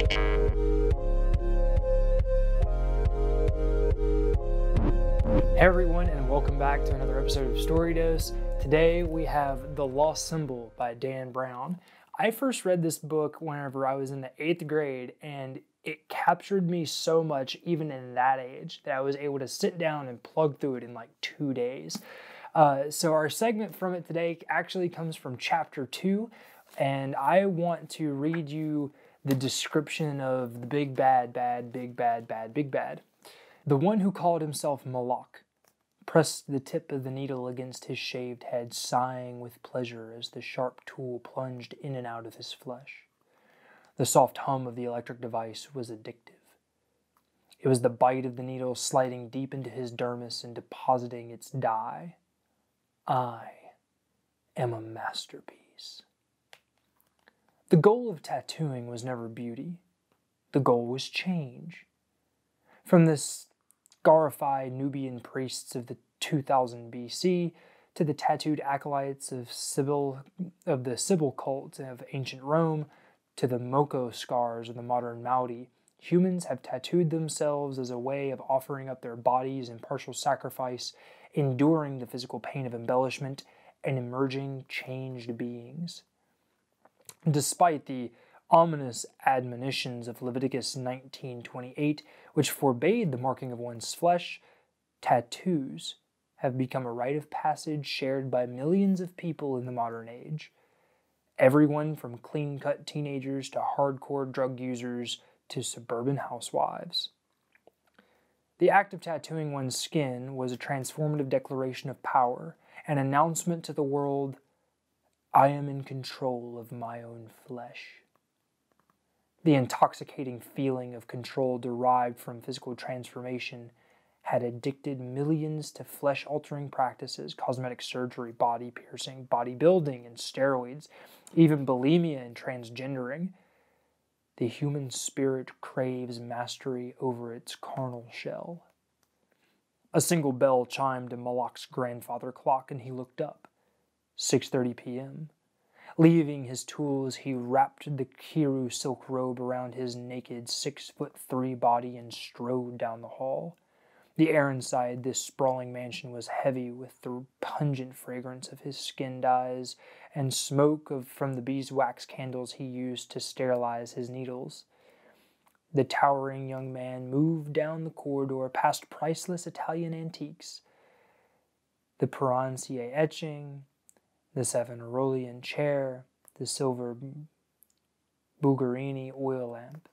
Hey everyone, and welcome back to another episode of Story Dose. Today we have The Lost Symbol by Dan Brown. I first read this book whenever I was in the 8th grade, and it captured me so much even in that age that I was able to sit down and plug through it in like 2 days. So our segment from it today actually comes from chapter 2, and I want to read you the description of the big bad, big bad, big bad. The one who called himself Malak pressed the tip of the needle against his shaved head, sighing with pleasure as the sharp tool plunged in and out of his flesh. The soft hum of the electric device was addictive. It was the bite of the needle sliding deep into his dermis and depositing its dye. I am a masterpiece. The goal of tattooing was never beauty. The goal was change. From the scarified Nubian priests of the 2000 BC to the tattooed acolytes of the Sibyl cult of ancient Rome to the Moko scars of the modern Maori, humans have tattooed themselves as a way of offering up their bodies in partial sacrifice, enduring the physical pain of embellishment, and emerging changed beings. Despite the ominous admonitions of Leviticus 19:28, which forbade the marking of one's flesh, tattoos have become a rite of passage shared by millions of people in the modern age. Everyone from clean-cut teenagers to hardcore drug users to suburban housewives. The act of tattooing one's skin was a transformative declaration of power, an announcement to the world, I am in control of my own flesh. The intoxicating feeling of control derived from physical transformation had addicted millions to flesh-altering practices, cosmetic surgery, body piercing, bodybuilding, and steroids, even bulimia and transgendering. The human spirit craves mastery over its carnal shell. A single bell chimed in Malak's grandfather clock, and he looked up. 6:30 p.m. Leaving his tools, he wrapped the Kiru silk robe around his naked 6'3" body and strode down the hall. The air inside this sprawling mansion was heavy with the pungent fragrance of his skin dyes and smoke from the beeswax candles he used to sterilize his needles. The towering young man moved down the corridor past priceless Italian antiques, the Peroncier etching, the Savonarola chair, the silver Bulgarini oil lamp.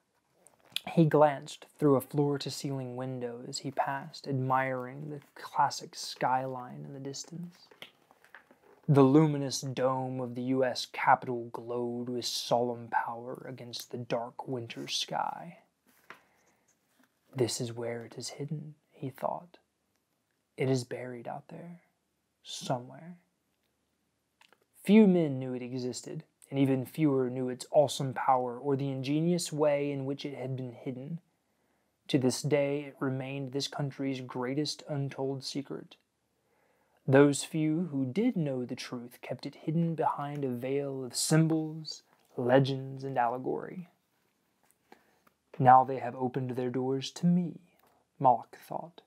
He glanced through a floor-to-ceiling window as he passed, admiring the classic skyline in the distance. The luminous dome of the U.S. Capitol glowed with solemn power against the dark winter sky. This is where it is hidden, he thought. It is buried out there, somewhere. Few men knew it existed, and even fewer knew its awesome power or the ingenious way in which it had been hidden. To this day, it remained this country's greatest untold secret. Those few who did know the truth kept it hidden behind a veil of symbols, legends, and allegory. Now they have opened their doors to me, Malak thought.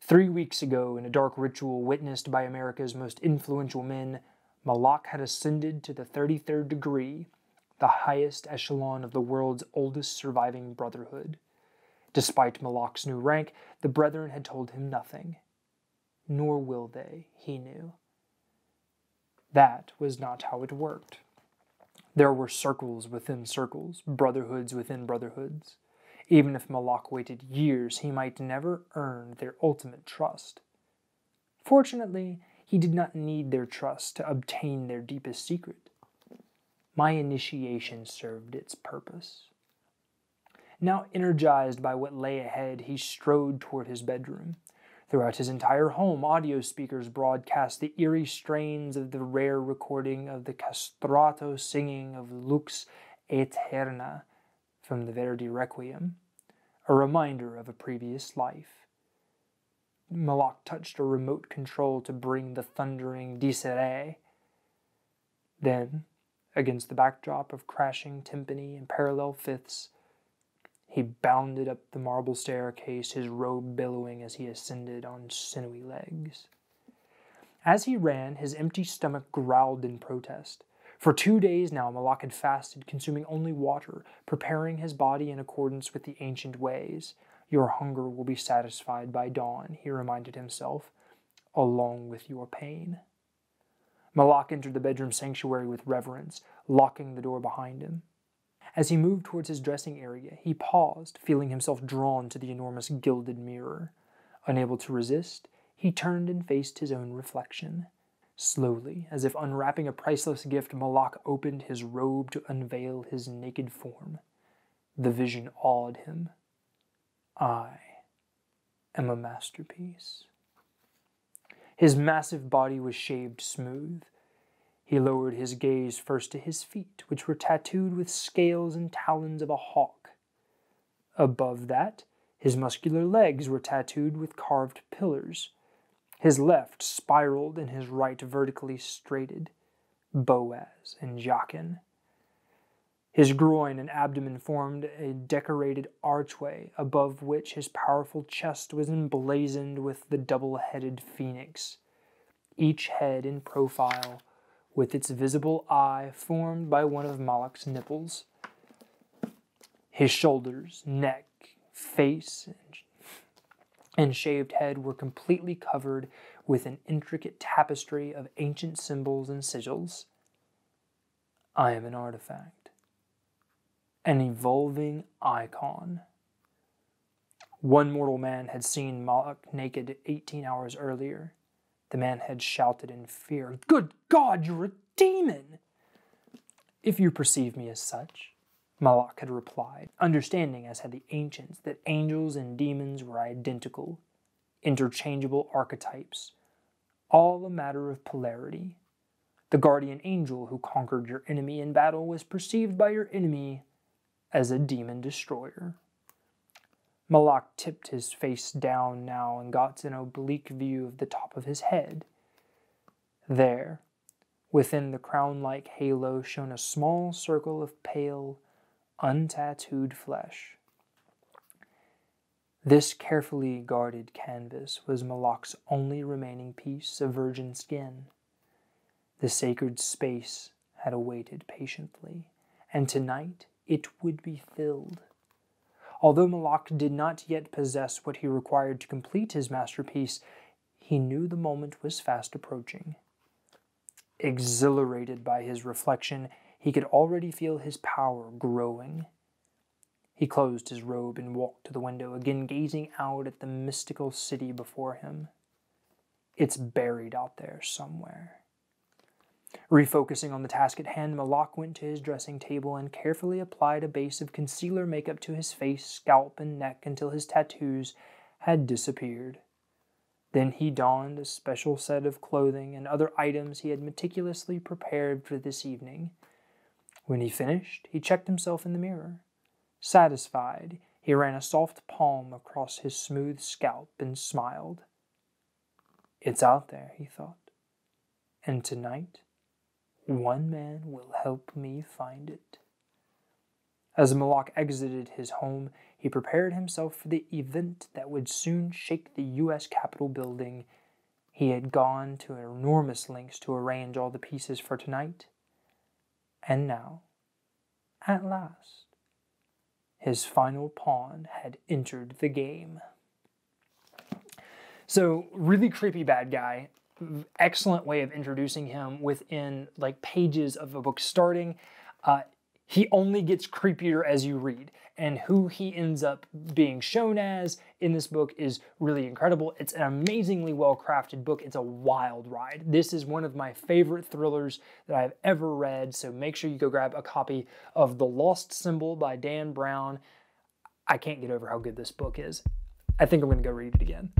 3 weeks ago, in a dark ritual witnessed by America's most influential men, Malak had ascended to the 33rd degree, the highest echelon of the world's oldest surviving brotherhood. Despite Malak's new rank, the brethren had told him nothing. Nor will they, he knew. That was not how it worked. There were circles within circles, brotherhoods within brotherhoods. Even if Malak waited years, he might never earn their ultimate trust. Fortunately, he did not need their trust to obtain their deepest secret. My initiation served its purpose. Now energized by what lay ahead, he strode toward his bedroom. Throughout his entire home, audio speakers broadcast the eerie strains of the rare recording of the castrato singing of Lux Aeterna from the Verdi Requiem, a reminder of a previous life. Malak touched a remote control to bring the thundering disere. Then, against the backdrop of crashing timpani and parallel fifths. He bounded up the marble staircase, his robe billowing as he ascended on sinewy legs. As he ran, his empty stomach growled in protest. For 2 days now, Malak had fasted, consuming only water, preparing his body in accordance with the ancient ways. Your hunger will be satisfied by dawn, he reminded himself, along with your pain. Malak entered the bedroom sanctuary with reverence, locking the door behind him. As he moved towards his dressing area, he paused, feeling himself drawn to the enormous gilded mirror. Unable to resist, he turned and faced his own reflection. Slowly, as if unwrapping a priceless gift, Malak opened his robe to unveil his naked form. The vision awed him. I am a masterpiece. His massive body was shaved smooth. He lowered his gaze first to his feet, which were tattooed with scales and talons of a hawk. Above that, his muscular legs were tattooed with carved pillars. His left spiraled and his right vertically straighted, Boaz and Jachin. His groin and abdomen formed a decorated archway, above which his powerful chest was emblazoned with the double-headed phoenix, each head in profile, with its visible eye formed by one of Malak's nipples. His shoulders, neck, face, and shaved head were completely covered with an intricate tapestry of ancient symbols and sigils. I am an artifact, an evolving icon. One mortal man had seen Malak naked 18 hours earlier. The man had shouted in fear, "Good God, you're a demon!" "If you perceive me as such," Malak had replied, understanding, as had the ancients, that angels and demons were identical, interchangeable archetypes, all a matter of polarity. The guardian angel who conquered your enemy in battle was perceived by your enemy as a demon destroyer. Malak tipped his face down now and got an oblique view of the top of his head. There, within the crown-like halo, shone a small circle of pale, untattooed flesh. This carefully guarded canvas was Malak's only remaining piece of virgin skin. The sacred space had awaited patiently, and tonight it would be filled. Although Malak did not yet possess what he required to complete his masterpiece, he knew the moment was fast approaching. Exhilarated by his reflection, he could already feel his power growing. He closed his robe and walked to the window, again gazing out at the mystical city before him. It's buried out there somewhere. Refocusing on the task at hand, Malak went to his dressing table and carefully applied a base of concealer makeup to his face, scalp, and neck until his tattoos had disappeared. Then he donned a special set of clothing and other items he had meticulously prepared for this evening. When he finished, he checked himself in the mirror. Satisfied, he ran a soft palm across his smooth scalp and smiled. It's out there, he thought, and tonight, one man will help me find it. As Malak exited his home, he prepared himself for the event that would soon shake the U.S. Capitol building. He had gone to enormous lengths to arrange all the pieces for tonight. And now, at last, his final pawn had entered the game. So, really creepy bad guy. Excellent way of introducing him within pages of a book starting. He only gets creepier as you read, and who he ends up being shown as in this book is really incredible. It's an amazingly well-crafted book. It's a wild ride. This is one of my favorite thrillers that I've ever read, so make sure you go grab a copy of The Lost Symbol by Dan Brown. I can't get over how good this book is. I think I'm going to go read it again.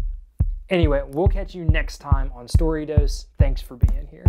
Anyway, we'll catch you next time on Story Dose. Thanks for being here.